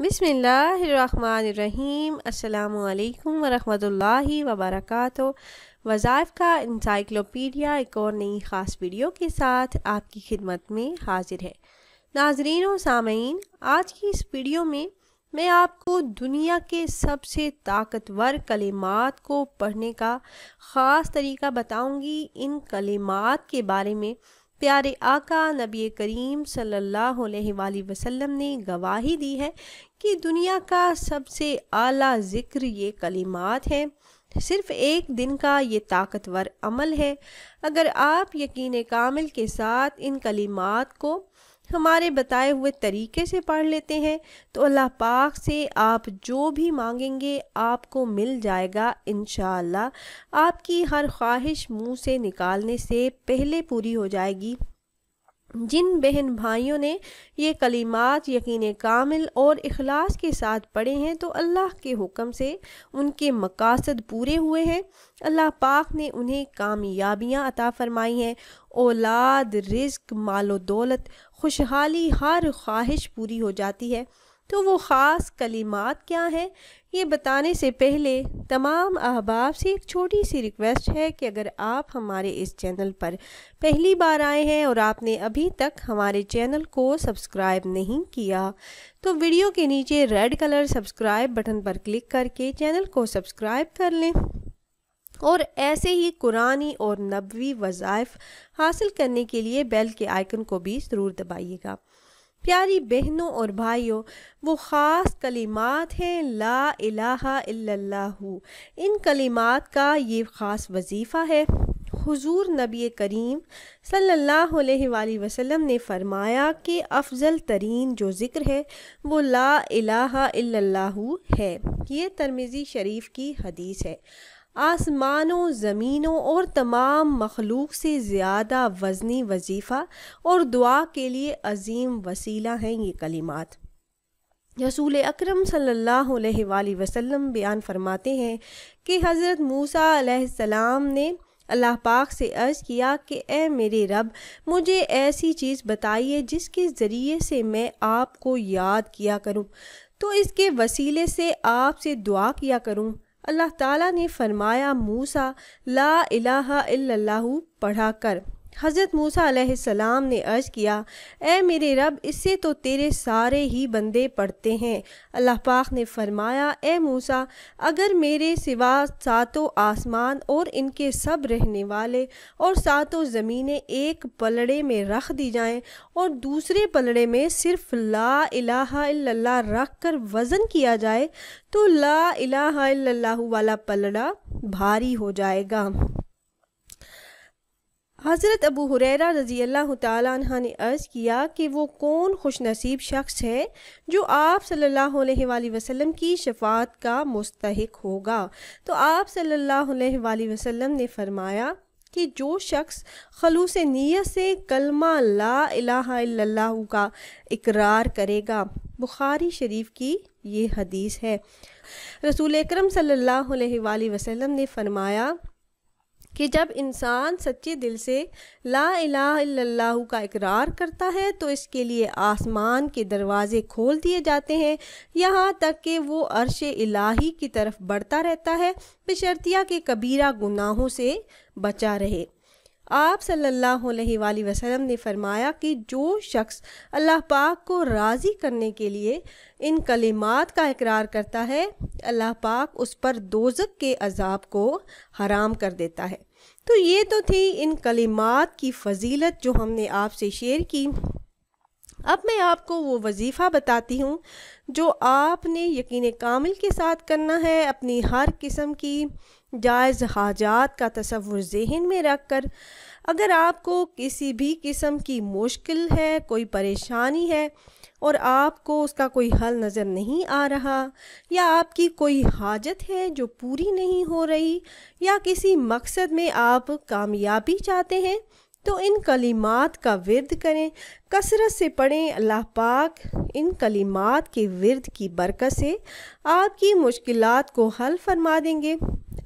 بسم اللہ الرحمن الرحیم۔ السلام علیکم ورحمۃ اللہ وبرکاتہ۔ وظائف کا انسائکلوپیڈیا ایک اور نئی خاص ویڈیو کے ساتھ آپ کی خدمت میں حاضر ہے۔ ناظرین و سامعین، آج کی اس ویڈیو میں آپ کو دنیا کے سب سے طاقتور کلمات کو پڑھنے کا خاص طریقہ بتاؤں گی۔ ان کلمات کے بارے میں پیارے آقا نبی کریم صلی اللہ علیہ وآلہ وسلم نے گواہی دی ہے کہ دنیا کا سب سے اعلیٰ ذکر یہ کلمات ہیں۔ صرف ایک دن کا یہ طاقتور عمل ہے۔ اگر آپ یقین کامل کے ساتھ ان کلمات کو ہمارے بتائے ہوئے طریقے سے پڑھ لیتے ہیں تو اللہ پاک سے آپ جو بھی مانگیں گے آپ کو مل جائے گا انشاءاللہ۔ آپ کی ہر خواہش منہ سے نکالنے سے پہلے پوری ہو جائے گی۔ جن بہن بھائیوں نے یہ کلمات یقین کامل اور اخلاص کے ساتھ پڑھے ہیں تو اللہ کے حکم سے ان کے مقاصد پورے ہوئے ہیں۔ اللہ پاک نے انہیں کامیابیاں عطا فرمائی ہیں، اولاد، رزق، مال و دولت، خوشحالی، ہر خواہش پوری ہو جاتی ہے۔ تو وہ خاص کلمات کیا ہیں یہ بتانے سے پہلے تمام احباب سے ایک چھوٹی سی ریکویسٹ ہے کہ اگر آپ ہمارے اس چینل پر پہلی بار آئے ہیں اور آپ نے ابھی تک ہمارے چینل کو سبسکرائب نہیں کیا تو ویڈیو کے نیچے ریڈ کلر سبسکرائب بٹن پر کلک کر کے چینل کو سبسکرائب کر لیں، اور ایسے ہی قرآنی اور نبوی وظائف حاصل کرنے کے لیے بیل کے آئیکن کو بھی ضرور دبائیے گا۔ پیاری بہنوں اور بھائیوں، وہ خاص کلمات ہیں لا الہ الا اللہ۔ ان کلمات کا یہ خاص وظیفہ ہے۔ حضور نبی کریم صلی اللہ علیہ وآلہ وسلم نے فرمایا کہ افضل ترین جو ذکر ہے وہ لا الہ الا اللہ ہے۔ یہ ترمذی شریف کی حدیث ہے۔ آسمانوں، زمینوں اور تمام مخلوق سے زیادہ وزنی وظیفہ اور دعا کے لیے عظیم وسیلہ ہیں یہ کلمات۔ رسول اکرم صلی اللہ علیہ وآلہ وسلم بیان فرماتے ہیں کہ حضرت موسیٰ علیہ السلام نے اللہ پاک سے عرض کیا کہ اے میرے رب، مجھے ایسی چیز بتائیے جس کے ذریعے سے میں آپ کو یاد کیا کروں، تو اس کے وسیلے سے آپ سے دعا کیا کروں۔ اللہ تعالیٰ نے فرمایا موسیٰ لا الہ الا اللہ پڑھا کر۔ حضرت موسیٰ علیہ السلام نے عرض کیا اے میرے رب، اس سے تو تیرے سارے ہی بندے پڑھتے ہیں۔ اللہ پاک نے فرمایا اے موسیٰ، اگر میرے سوا ساتوں آسمان اور ان کے سب رہنے والے اور ساتوں زمینیں ایک پلڑے میں رکھ دی جائیں اور دوسرے پلڑے میں صرف لا الہ الا اللہ رکھ کر وزن کیا جائے تو لا الہ الا اللہ والا پلڑا بھاری ہو جائے گا۔ حضرت ابو ہریرہ رضی اللہ تعالیٰ عنہ نے عرض کیا کہ وہ کون خوش نصیب شخص ہے جو آپ صلی اللہ علیہ وآلہ وسلم کی شفاعت کا مستحق ہوگا، تو آپ صلی اللہ علیہ وآلہ وسلم نے فرمایا کہ جو شخص خلوص نیت سے کلمہ لا الہ الا اللہ کا اقرار کرے گا۔ بخاری شریف کی یہ حدیث ہے۔ رسول اکرم صلی اللہ علیہ وآلہ وسلم نے فرمایا کہ جب انسان سچے دل سے لا الہ الا اللہ کا اقرار کرتا ہے تو اس کے لیے آسمان کے دروازے کھول دیے جاتے ہیں یہاں تک کہ وہ عرش الہی کی طرف بڑھتا رہتا ہے، بشرطیہ کہ کبیرہ گناہوں سے بچا رہے۔ آپ صلی اللہ علیہ وآلہ وسلم نے فرمایا کہ جو شخص اللہ پاک کو راضی کرنے کے لیے ان کلمات کا اقرار کرتا ہے، اللہ پاک اس پر دوزخ کے عذاب کو حرام کر دیتا ہے۔ تو یہ تو تھی ان کلمات کی فضیلت جو ہم نے آپ سے شیئر کی۔ اب میں آپ کو وہ وظیفہ بتاتی ہوں جو آپ نے یقین کامل کے ساتھ کرنا ہے، اپنی ہر قسم کی جائز حاجات کا تصور ذہن میں رکھ کر۔ اگر آپ کو کسی بھی قسم کی مشکل ہے، کوئی پریشانی ہے اور آپ کو اس کا کوئی حل نظر نہیں آ رہا، یا آپ کی کوئی حاجت ہے جو پوری نہیں ہو رہی، یا کسی مقصد میں آپ کامیابی چاہتے ہیں، تو ان کلمات کا ورد کریں، کثرت سے پڑھیں۔ اللہ پاک ان کلمات کے ورد کی برکت سے آپ کی مشکلات کو حل فرما دیں گے۔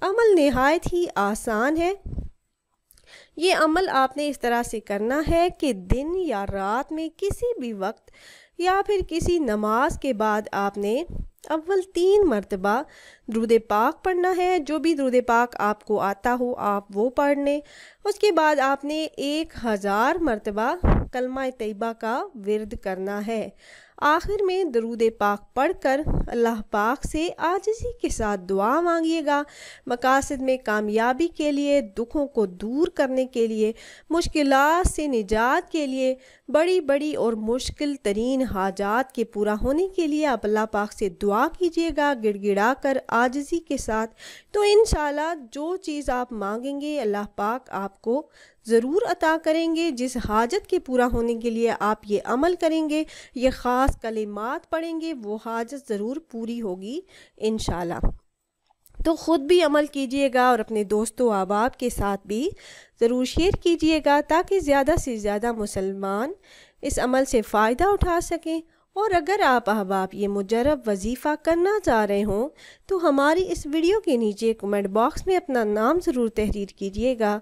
عمل نہایت ہی آسان ہے۔ یہ عمل آپ نے اس طرح سے کرنا ہے کہ دن یا رات میں کسی بھی وقت یا پھر کسی نماز کے بعد آپ نے اول 3 مرتبہ درود پاک پڑھنا ہے۔ جو بھی درود پاک آپ کو آتا ہو آپ وہ پڑھ لیں۔ اس کے بعد آپ نے 1000 مرتبہ کلمہ طیبہ کا ورد کرنا ہے۔ آخر میں درود پاک پڑھ کر اللہ پاک سے عاجزی کے ساتھ دعا مانگیے گا، مقاصد میں کامیابی کے لیے، دکھوں کو دور کرنے کے لیے، مشکلات سے نجات کے لیے، بڑی بڑی اور مشکل ترین حاجات کے پورا ہونے کے لیے آپ اللہ پاک سے دعا کیجیے گا گڑ گڑا کر عاجزی کے ساتھ۔ تو انشاءاللہ جو چیز آپ مانگیں گے اللہ پاک آپ کو ضرور عطا کریں گے۔ جس حاجت کے پورا ہونے کے لیے آپ یہ عمل کریں گے، یہ خاص کلمات پڑھیں گے، وہ حاجت ضرور پوری ہوگی انشاءاللہ۔ تو خود بھی عمل کیجئے گا اور اپنے دوستوں احباب کے ساتھ بھی ضرور شیئر کیجئے گا تاکہ زیادہ سے زیادہ مسلمان اس عمل سے فائدہ اٹھا سکیں۔ اور اگر آپ احباب یہ مجرب وظیفہ کرنا چاہ رہے ہوں تو ہماری اس ویڈیو کے نیچے کمنٹ باکس میں اپنا نام ضرور تحریر کیجئے گا۔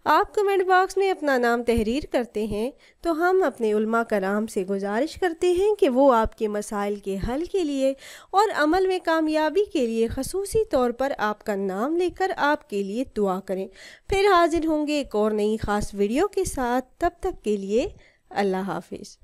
آپ کمنٹ باکس میں اپنا نام تحریر کرتے ہیں تو ہم اپنے علماء کرام سے گزارش کرتے ہیں کہ وہ آپ کے مسائل کے حل کے لیے اور عمل میں کامیابی کے لیے خصوصی طور پر آپ کا نام لے کر آپ کے لیے دعا کریں۔ پھر حاضر ہوں گے ایک اور نئی خاص ویڈیو کے ساتھ، تب تک کے لیے اللہ حافظ۔